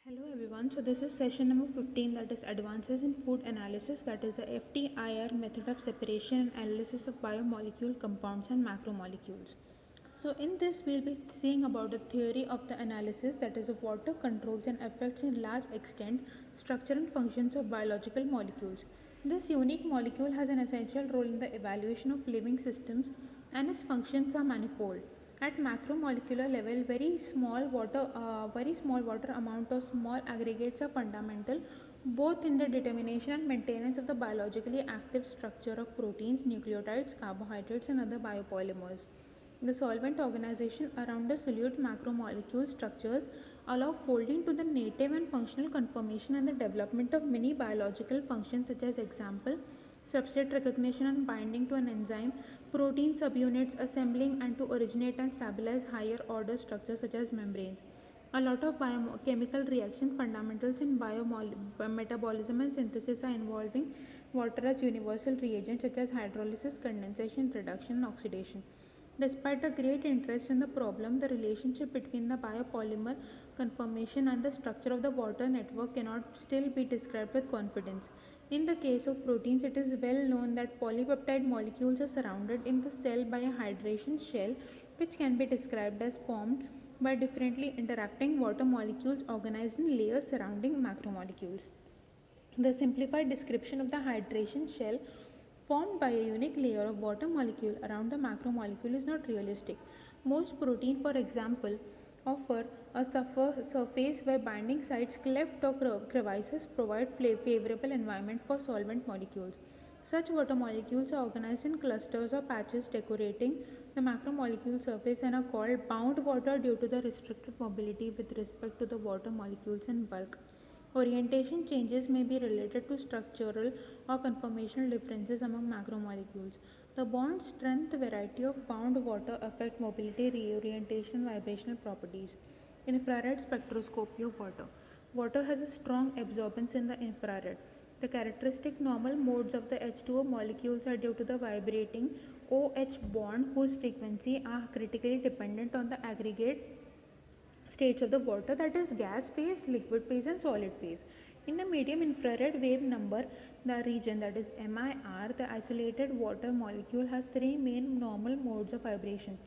Hello everyone. So this is session number 15, that is advances in food analysis, that is the FTIR method of separation and analysis of biomolecule compounds and macromolecules. So in this we'll be seeing about the theory of the analysis, that is of water controls and affects in large extent structure and functions of biological molecules. This unique molecule has an essential role in the evaluation of living systems and its functions are manifold. At macromolecular level, very small water amount or small aggregates are fundamental both in the determination and maintenance of the biologically active structure of proteins, nucleotides, carbohydrates, and other biopolymers. The solvent organization around the solute macromolecule structures allow folding to the native and functional conformation and the development of many biological functions such as example substrate recognition and binding to an enzyme, protein subunits assembling and to originate and stabilize higher order structures such as membranes. A lot of biochemical reaction fundamentals in metabolism and synthesis are involving water as universal reagents such as hydrolysis, condensation, reduction, and oxidation. Despite the great interest in the problem, the relationship between the biopolymer conformation and the structure of the water network cannot still be described with confidence. In the case of proteins, it is well known that polypeptide molecules are surrounded in the cell by a hydration shell, which can be described as formed by differently interacting water molecules organized in layers surrounding macromolecules. The simplified description of the hydration shell formed by a unique layer of water molecule around the macromolecule is not realistic. Most protein, for example, offer a surface where binding sites cleft or crevices provide favorable environment for solvent molecules. Such water molecules are organized in clusters or patches decorating the macromolecule surface and are called bound water due to the restricted mobility with respect to the water molecules in bulk. Orientation changes may be related to structural or conformational differences among macromolecules. The bond strength variety of bound water affect mobility, reorientation, vibrational properties. Infrared spectroscopy of water. Water has a strong absorbance in the infrared. The characteristic normal modes of the H2O molecules are due to the vibrating OH bond whose frequency are critically dependent on the aggregate states of the water, that is gas phase, liquid phase, and solid phase. In the medium infrared wave number, the region, that is MIR, the isolated water molecule has three main normal modes of vibration.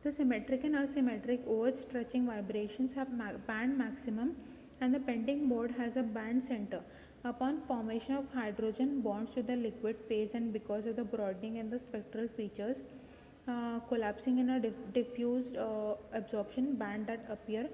The symmetric and asymmetric OH stretching vibrations have band maximum and the bending mode has a band center. Upon formation of hydrogen bonds to the liquid phase and because of the broadening in the spectral features, collapsing in a diffused absorption band that appear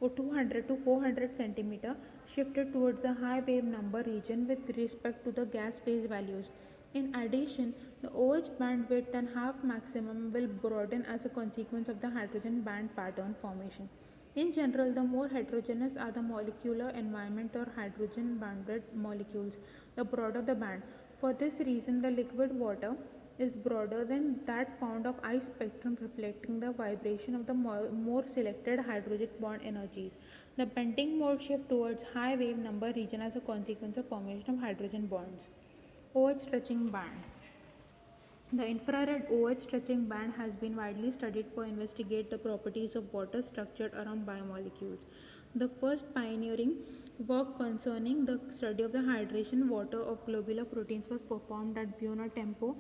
for 200 to 400 centimeter shifted towards the high wave number region with respect to the gas phase values. In addition, the OH band width and half maximum will broaden as a consequence of the hydrogen band pattern formation. In general, the more heterogeneous are the molecular environment or hydrogen banded molecules, the broader the band. For this reason, the liquid water is broader than that found of I spectrum, reflecting the vibration of the more selected hydrogen bond energies. The bending mode shift towards high wave number region as a consequence of formation of hydrogen bonds. OH stretching band. The infrared OH stretching band has been widely studied for investigate the properties of water structured around biomolecules. The first pioneering work concerning the study of the hydration water of globular proteins was performed at Buona Tempo,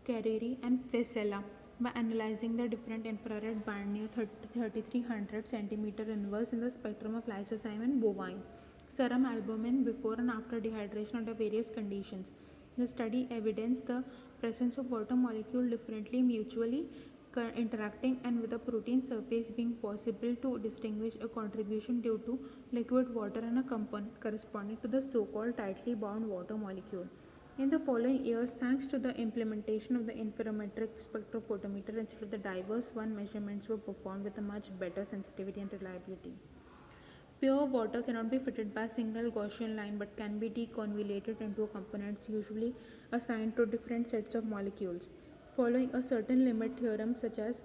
Carreri, and Fesella by analyzing the different infrared band near 3300 cm inverse in the spectrum of lysozyme and bovine serum albumin before and after dehydration under various conditions. The study evidenced the presence of water molecule differently mutually interacting and with the protein surface being possible to distinguish a contribution due to liquid water and a component corresponding to the so-called tightly bound water molecule. In the following years, thanks to the implementation of the interferometric spectrophotometer instead of the diverse one, measurements were performed with a much better sensitivity and reliability. Pure water cannot be fitted by a single Gaussian line but can be deconvoluted into components usually assigned to different sets of molecules. Following a certain limit theorem such as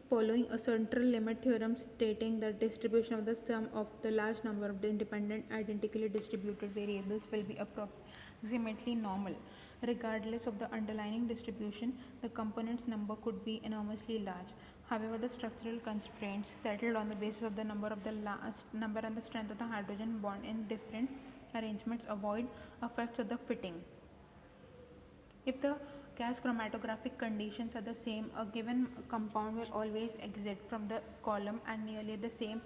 following a central limit theorem stating that distribution of the sum of the large number of independent identically distributed variables will be approximately normal. Regardless of the underlying distribution, the components number could be enormously large. However, the structural constraints settled on the basis of the number and the strength of the hydrogen bond in different arrangements avoid effects of the fitting. If the gas chromatographic conditions are the same, a given compound will always exit from the column at nearly the same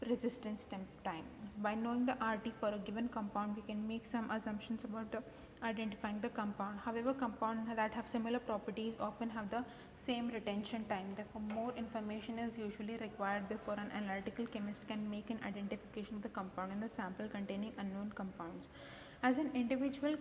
resistance time. By knowing the RT for a given compound, we can make some assumptions about identifying the compound. However, compounds that have similar properties often have the same retention time. Therefore, more information is usually required before an analytical chemist can make an identification of the compound in the sample containing unknown compounds. As an individual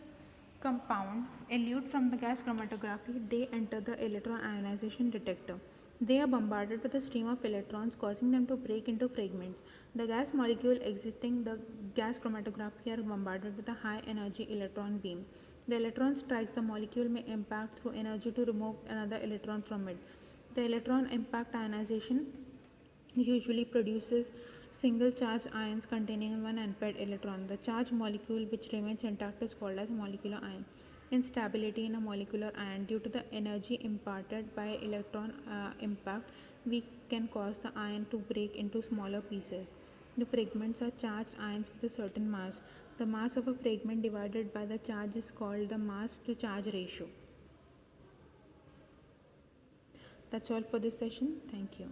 compound elute from the gas chromatography, they enter the electron ionization detector. They are bombarded with a stream of electrons, causing them to break into fragments. The gas molecule exiting the gas chromatography are bombarded with a high energy electron beam. The electron strikes the molecule may impact through energy to remove another electron from it. The electron impact ionization usually produces single charged ions containing one unpaired electron. The charged molecule which remains intact is called as molecular ion. Instability in a molecular ion due to the energy imparted by electron impact, we can cause the ion to break into smaller pieces. The fragments are charged ions with a certain mass. The mass of a fragment divided by the charge is called the mass to charge ratio. That's all for this session. Thank you.